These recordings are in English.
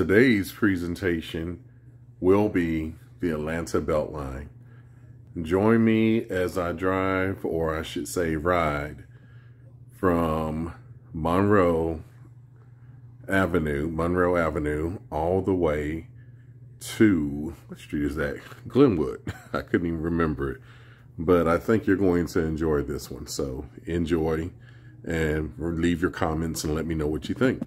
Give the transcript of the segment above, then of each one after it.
Today's presentation will be the Atlanta Beltline. Join me as I drive, or I should say ride, from Monroe Avenue, all the way to, what street is that? Glenwood. I couldn't even remember it. But I think you're going to enjoy this one. So enjoy and leave your comments and let me know what you think.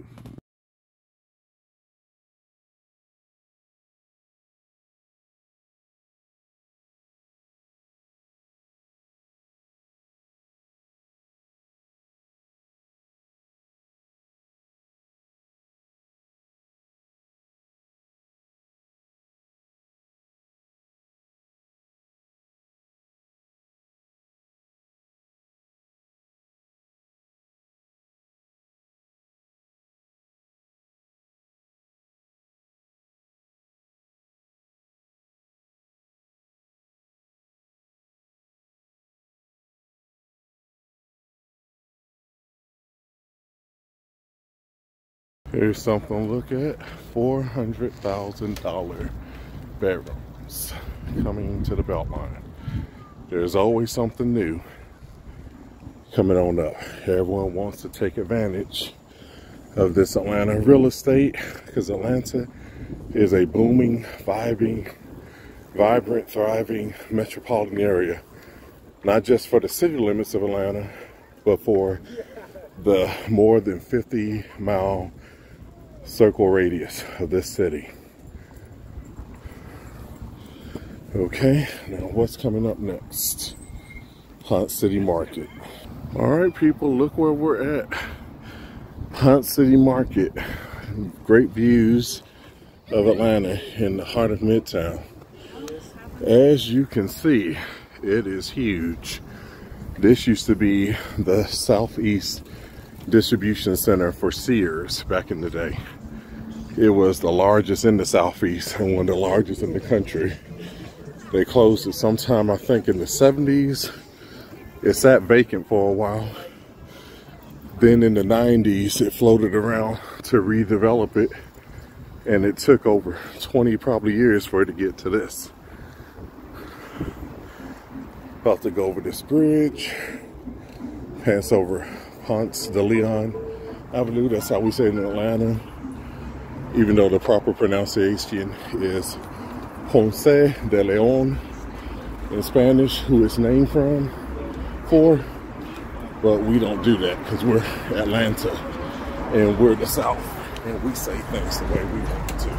Here's something to look at. $400,000 bedrooms coming to the Beltline. There's always something new coming on up. Everyone wants to take advantage of this Atlanta real estate because Atlanta is a booming, vibrant, thriving metropolitan area. Not just for the city limits of Atlanta, but for the more than 50-mile circle radius of this city. Okay, now what's coming up next? Ponce City Market. All right, people, look where we're at. Ponce City Market. Great views of Atlanta in the heart of Midtown. As you can see, it is huge. This used to be the Southeast distribution center for Sears back in the day. It was the largest in the Southeast and one of the largest in the country. They closed it sometime, I think, in the 70s. It sat vacant for a while. Then in the 90s, it floated around to redevelop it. And it took over 20 probably years for it to get to this. About to go over this bridge. Pass over Ponce de Leon Avenue. That's how we say it in Atlanta. Even though the proper pronunciation is Ponce de Leon in Spanish, who it's named for. But we don't do that because we're Atlanta and we're the South and we say things the way we want to.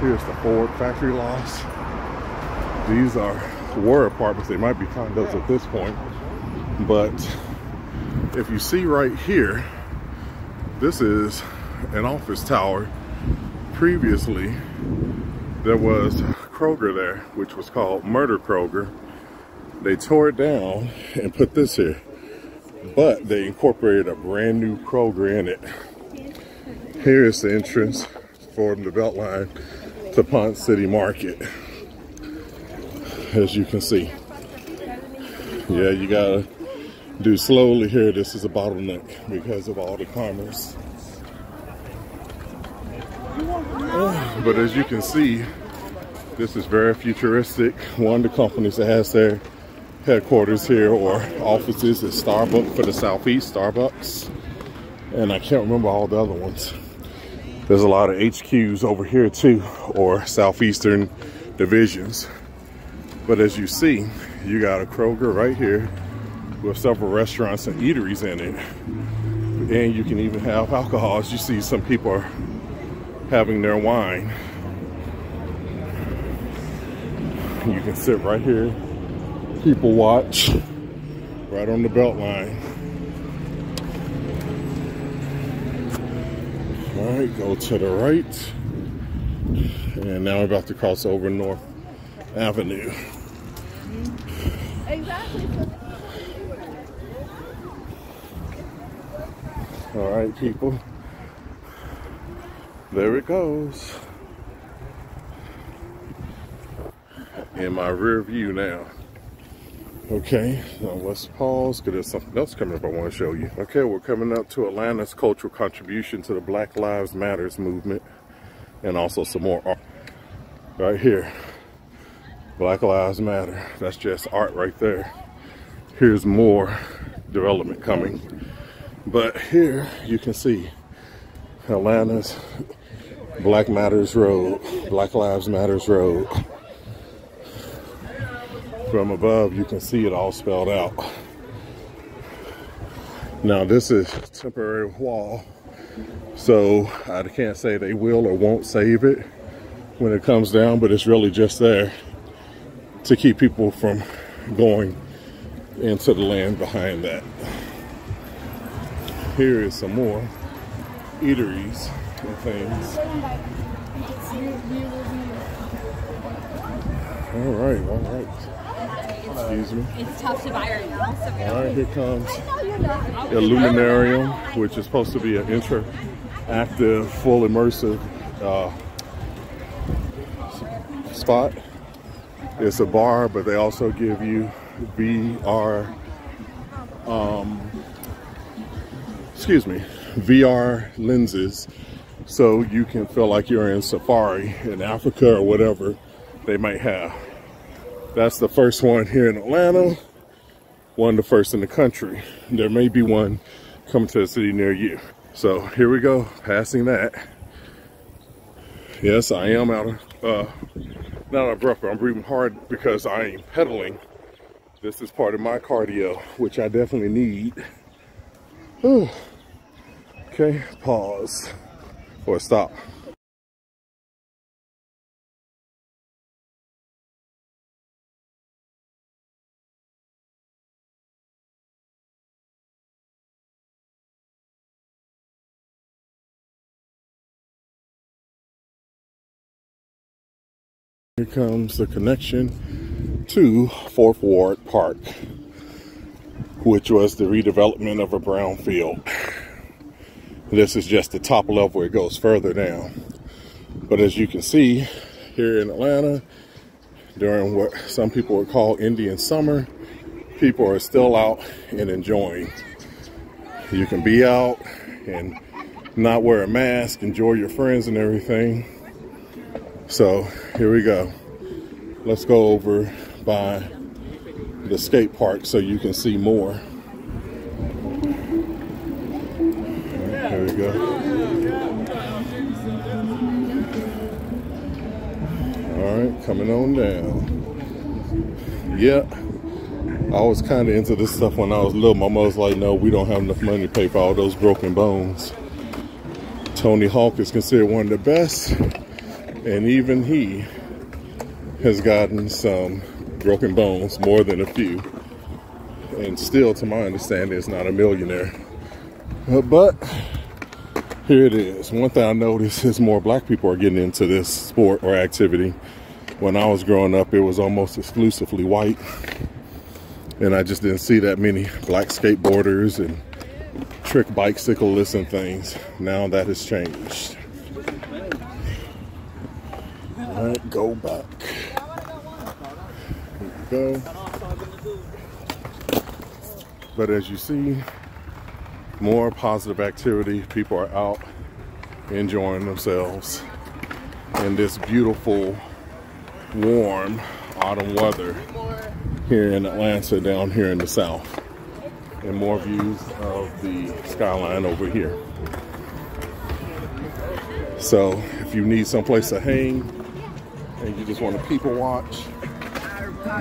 Here's the Ford factory lots. These were apartments. They might be condos at this point. But if you see right here, this is an office tower. Previously, there was Kroger there, which was called Murder Kroger. They tore it down and put this here, but they incorporated a brand new Kroger in it. Here's the entrance for the Beltline to Ponce City Market. As you can see. Yeah, you gotta do slowly here. This is a bottleneck because of all the commerce. But as you can see, this is very futuristic. One of the companies that has their headquarters here or offices is Starbucks for the Southeast, Starbucks. And I can't remember all the other ones. There's a lot of HQs over here too, or Southeastern divisions. But as you see, you got a Kroger right here with several restaurants and eateries in it. And you can even have alcohol. As you see, some people are having their wine. You can sit right here, people watch, right on the Beltline. All right, go to the right. And now we're about to cross over North Avenue. Exactly. All right, people. There it goes. In my rear view now. Okay, now let's pause because there's something else coming up I want to show you. Okay, we're coming up to Atlanta's cultural contribution to the Black Lives Matters movement. and also some more art right here. Black Lives Matter. That's just art right there. Here's more development coming. But here you can see Atlanta's Black Matters Road, Black Lives Matters Road. From above, you can see it all spelled out. Now, this is a temporary wall, so I can't say they will or won't save it when it comes down, but it's really just there to keep people from going into the land behind that. Here is some more eateries and things. All right. Excuse me. It's tough to buy right now. So all right, here comes Illuminarium, which is supposed to be an interactive, full immersive spot. It's a bar, but they also give you VR lenses, so you can feel like you're in safari in Africa or whatever they might have. That's the first one here in Atlanta, one of the first in the country. There may be one coming to a city near you. So here we go, passing that. Yes, I am out of, not out of breath, but I'm breathing hard because I am pedaling. This is part of my cardio, which I definitely need. Whew. Okay, pause or stop. Here comes the connection to 4th Ward Park, which was the redevelopment of a brownfield. This is just the top level, it goes further down. But as you can see, here in Atlanta, during what some people would call Indian summer, people are still out and enjoying. You can be out and not wear a mask, enjoy your friends and everything. So here we go. Let's go over by the skate park so you can see more. Here we go. All right, coming on down. Yeah, I was kind of into this stuff when I was little. My mom was like, no, we don't have enough money to pay for all those broken bones. Tony Hawk is considered one of the best. And even he has gotten some broken bones, more than a few. And still, to my understanding, is not a millionaire. But here it is. One thing I noticed is more black people are getting into this sport or activity. When I was growing up, it was almost exclusively white. And I just didn't see that many black skateboarders and trick bicyclists and things. Now that has changed. All right, go back. Here we go. But as you see, more positive activity. People are out enjoying themselves in this beautiful, warm autumn weather here in Atlanta, down here in the south. And more views of the skyline over here. So if you need someplace to hang, and you just want to people watch,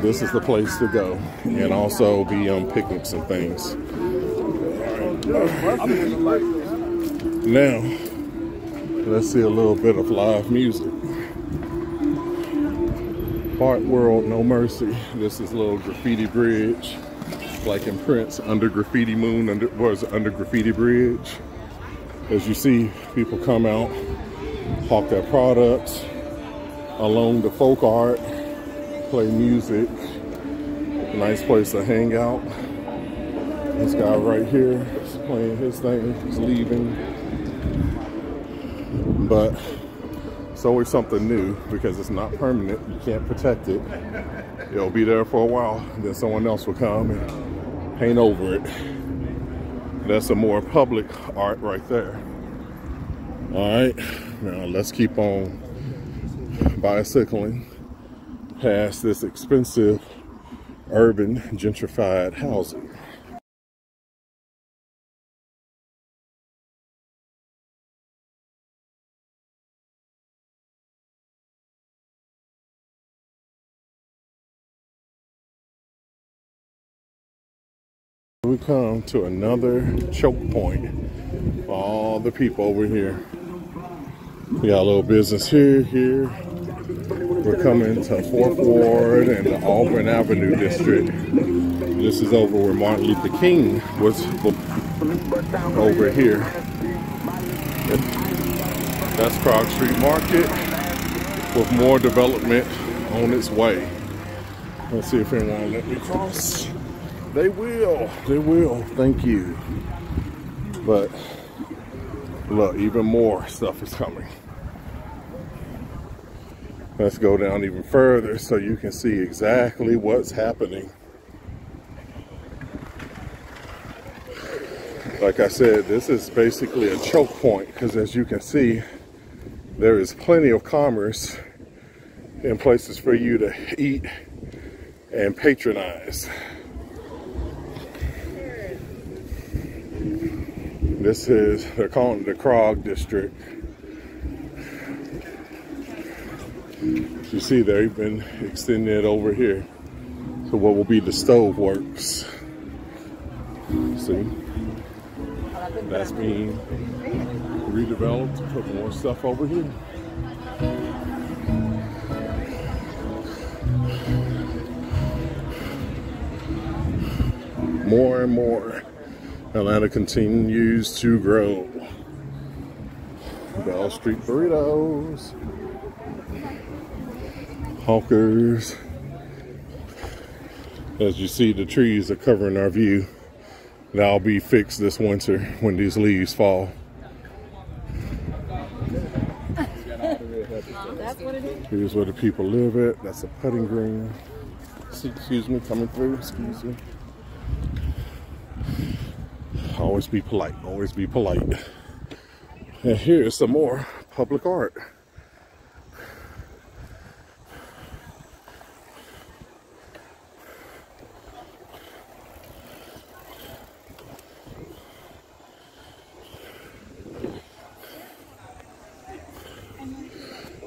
this is the place to go. And also be on picnics and things. Now, let's see a little bit of live music. Art World, No Mercy. This is a little graffiti bridge, like in Prince, Under Graffiti Moon, under Graffiti Bridge. As you see, people come out, hawk their products along the folk art, play music. Nice place to hang out. This guy right here is playing his thing, he's leaving. But it's always something new because it's not permanent. You can't protect it. It'll be there for a while, and then someone else will come and paint over it. That's a more public art right there. All right. Now let's keep on bicycling past this expensive urban gentrified housing. We come to another choke point for all the people over here. We got a little business here. We're coming to 4th Ward and the Auburn Avenue district. This is over where Martin Luther King was over here. That's Croggs Street Market with more development on its way. Let's see if anyone will let me cross. They will, thank you. But look, even more stuff is coming. Let's go down even further so you can see exactly what's happening. Like I said, this is basically a choke point because as you can see, there is plenty of commerce and places for you to eat and patronize. This is, they're calling it the Croggs district. You see, they've been extending it over here to what will be the stove works. See? That's being redeveloped to put more stuff over here. More and more. Atlanta continues to grow. Bell Street burritos. Hawkers. As you see, the trees are covering our view. That'll be fixed this winter when these leaves fall. Here's where the people live at. That's a putting green. Excuse me, coming through. Excuse me. Always be polite. Always be polite. And here's some more public art.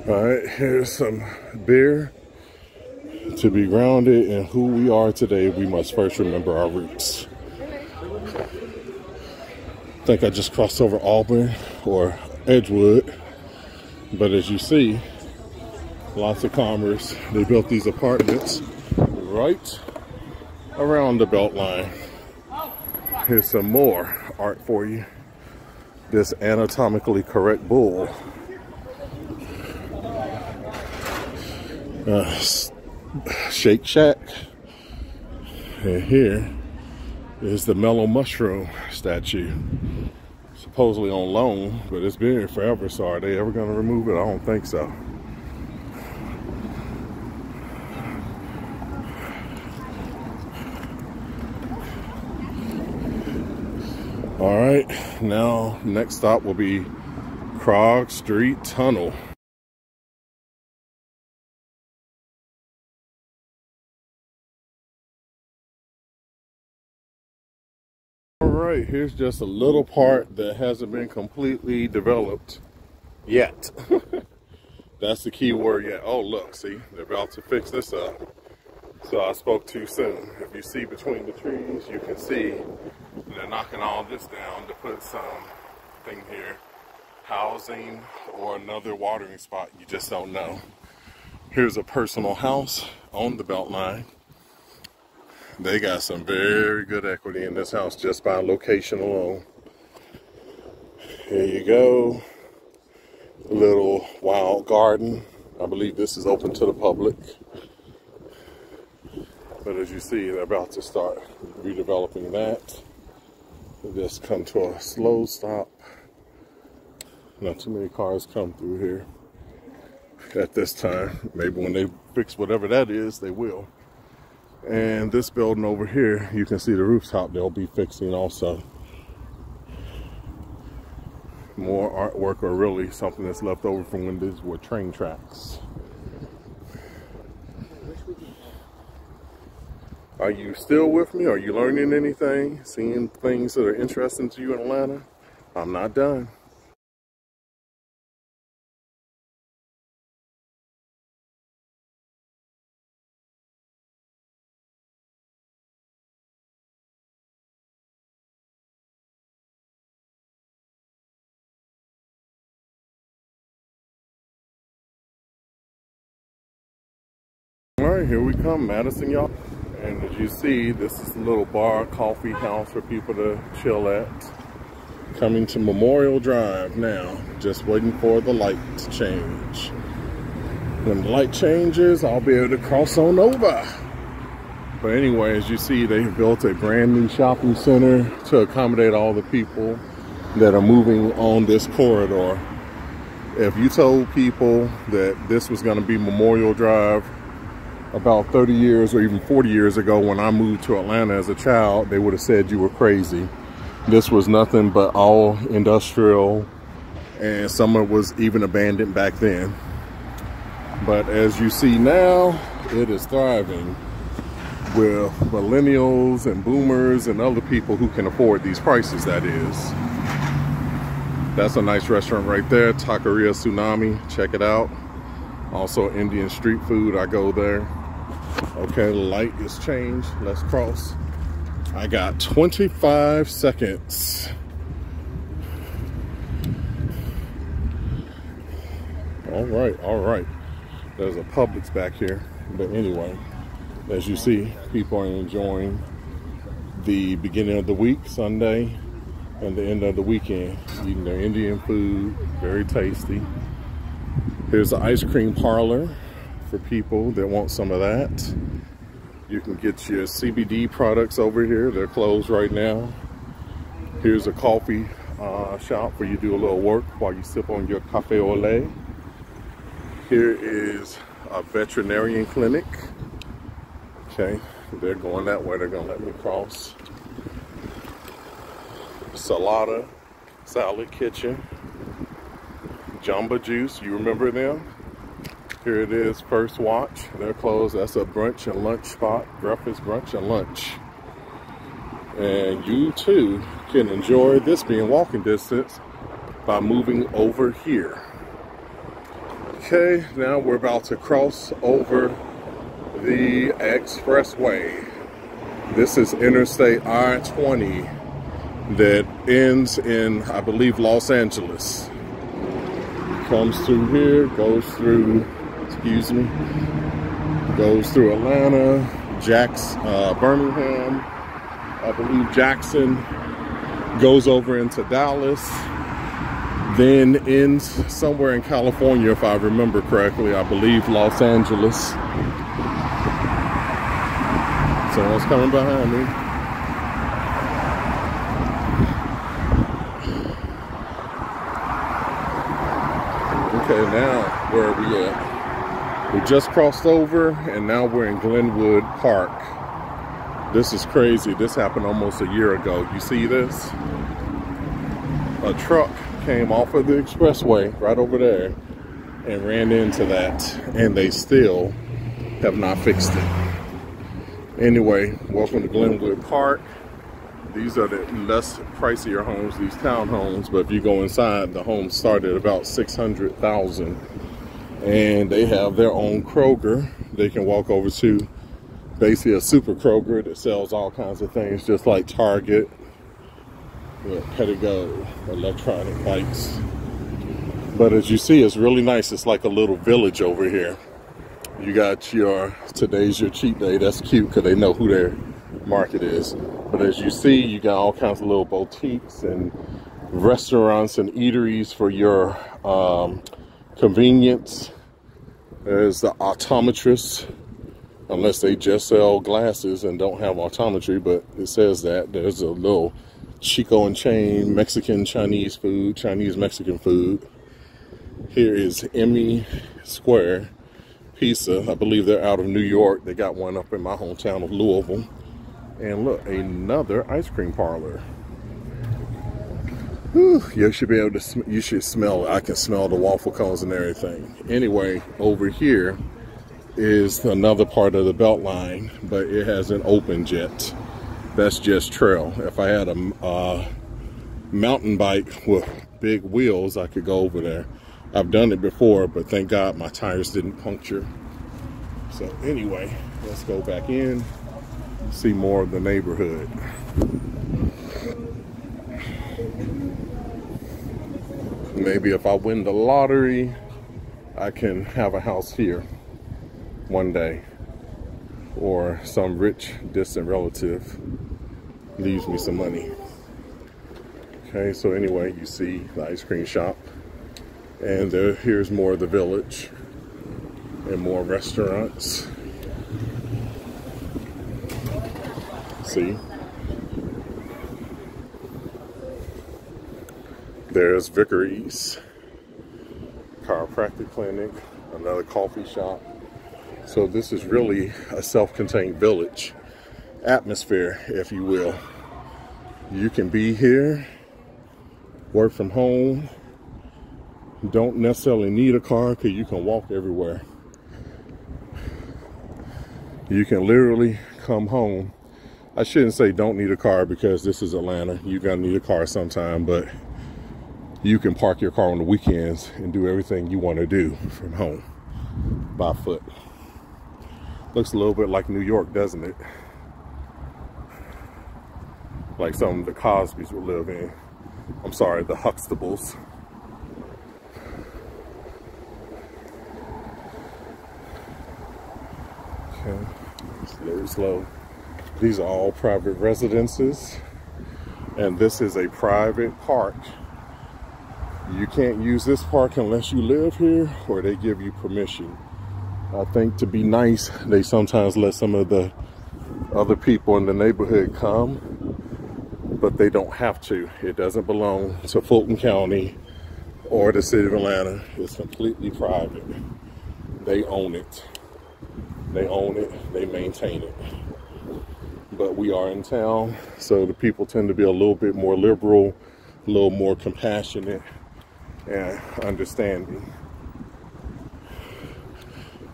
All right, here's some beer. To be grounded in who we are today, we must first remember our roots. I think I just crossed over Auburn or Edgewood, but as you see, lots of commerce. They built these apartments right around the Beltline. Here's some more art for you. This anatomically correct bull. Shake Shack. And here is the Mellow Mushroom statue. Supposedly on loan, but it's been here forever, so are they ever going to remove it? I don't think so. All right, now next stop will be Croggs Street Tunnel. Alright, here's just a little part that hasn't been completely developed yet. That's the key word yet. Oh look, see, they're about to fix this up. So I spoke too soon. If you see between the trees, you can see they're knocking all this down to put something here. Housing or another watering spot, you just don't know. Here's a personal house on the Beltline. They got some very good equity in this house just by location alone. Here you go. A little wild garden. I believe this is open to the public. But as you see, they're about to start redeveloping that. They just come to a slow stop. Not too many cars come through here at this time. Maybe when they fix whatever that is, they will. And this building over here, you can see the rooftop they'll be fixing also. More artwork, or really something that's left over from when these were train tracks. Are you still with me? Are you learning anything? Seeing things that are interesting to you in Atlanta? I'm not done. All right, here we come, Madison, y'all. And as you see, this is a little bar, coffee house for people to chill at. Coming to Memorial Drive now, just waiting for the light to change. When the light changes, I'll be able to cross on over. But anyway, as you see, they've built a brand new shopping center to accommodate all the people that are moving on this corridor. If you told people that this was going to be Memorial Drive about 30 years or even 40 years ago when I moved to Atlanta as a child, they would have said you were crazy. This was nothing but all industrial, and some of it was even abandoned back then. But as you see now, it is thriving with millennials and boomers and other people who can afford these prices, that is. That's a nice restaurant right there, Taqueria Tsunami, check it out. Also Indian street food, I go there. Okay, the light is changed, let's cross. I got 25 seconds. All right. There's a Publix back here. But anyway, as you see, people are enjoying the beginning of the week, Sunday, and the end of the weekend, eating their Indian food, very tasty. Here's an ice cream parlor for people that want some of that. You can get your CBD products over here. They're closed right now. Here's a coffee shop where you do a little work while you sip on your cafe au lait. Here is a veterinarian clinic. Okay, they're going that way. They're gonna let me cross. Salada, Salad Kitchen. Jamba Juice, you remember them? Here it is, First Watch. They're closed. That's a brunch and lunch spot. Breakfast, brunch, and lunch. And you too can enjoy this being walking distance by moving over here. Okay, now we're about to cross over the expressway. This is Interstate I-20 that ends in, I believe, Los Angeles. Comes through here, goes through, goes through Atlanta, Birmingham, I believe Jackson, goes over into Dallas, then ends somewhere in California, if I remember correctly, I believe Los Angeles. Someone's coming behind me. Okay, now where are we at? We just crossed over and now we're in Glenwood Park. This is crazy. This happened almost a year ago. You see this? A truck came off of the expressway right over there and ran into that, and they still have not fixed it. Anyway, welcome to Glenwood Park. These are the less pricier homes, these townhomes, but if you go inside, the homes start at about $600,000. And they have their own Kroger. They can walk over to basically a super Kroger that sells all kinds of things, just like Target, Pettigo, electronic bikes. But as you see, it's really nice. It's like a little village over here. You got your, today's your cheat day. That's cute because they know who their market is. But as you see, you got all kinds of little boutiques and restaurants and eateries for your convenience. There's the optometrist, unless they just sell glasses and don't have optometry, but it says that. There's a little Chico and Chain Mexican Chinese food, Chinese Mexican food. Here is Emmy Square Pizza. I believe they're out of New York. They got one up in my hometown of Louisville. And look, another ice cream parlor. Whew, you should be able to, you should smell it. I can smell the waffle cones and everything. Anyway, over here is another part of the Beltline, but it has an open jet. That's just trail. If I had a mountain bike with big wheels, I could go over there. I've done it before, but thank God my tires didn't puncture. So anyway, let's go back in, see more of the neighborhood. Maybe if I win the lottery, I can have a house here one day, or some rich distant relative leaves me some money. Okay, so anyway, you see the ice cream shop, and here's more of the village and more restaurants. See, there's Vickery's chiropractic clinic, another coffee shop. So this is really a self-contained village atmosphere, if you will. You can be here, work from home, don't necessarily need a car because you can walk everywhere. You can literally come home. I shouldn't say don't need a car because this is Atlanta. You're gonna need a car sometime, but you can park your car on the weekends and do everything you want to do from home by foot. Looks a little bit like New York, doesn't it? Like some of the Cosbys would live in. I'm sorry, the Huxtables. Okay, it's very slow. These are all private residences, and this is a private park. You can't use this park unless you live here or they give you permission. I think to be nice, they sometimes let some of the other people in the neighborhood come, but they don't have to. It doesn't belong to Fulton County or the city of Atlanta. It's completely private. They own it. They own it, they maintain it. But we are in town, so the people tend to be a little bit more liberal, a little more compassionate and understanding.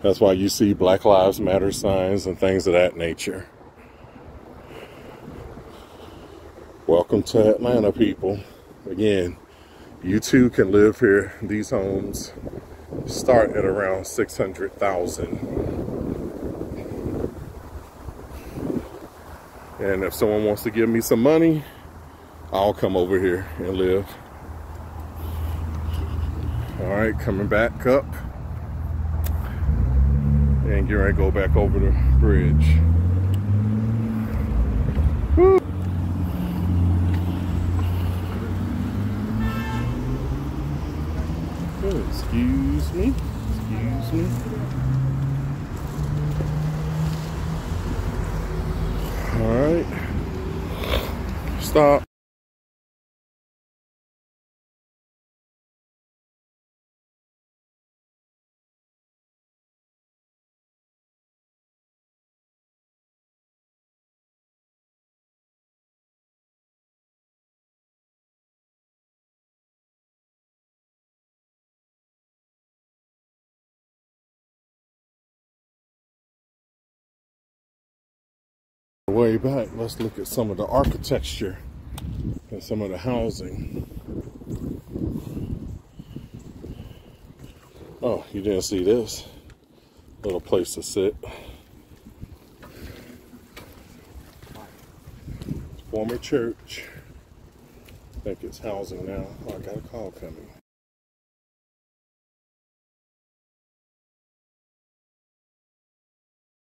That's why you see Black Lives Matter signs and things of that nature. Welcome to Atlanta, people. Again, you too can live here. These homes start at around $600,000. And if someone wants to give me some money, I'll come over here and live. All right, coming back up and get ready to go back over the bridge. Woo. Oh, excuse me, excuse me. All right, stop. Way back, let's look at some of the architecture and some of the housing. Oh, you didn't see this? Little place to sit. Former church. I think it's housing now. Oh, I got a call coming.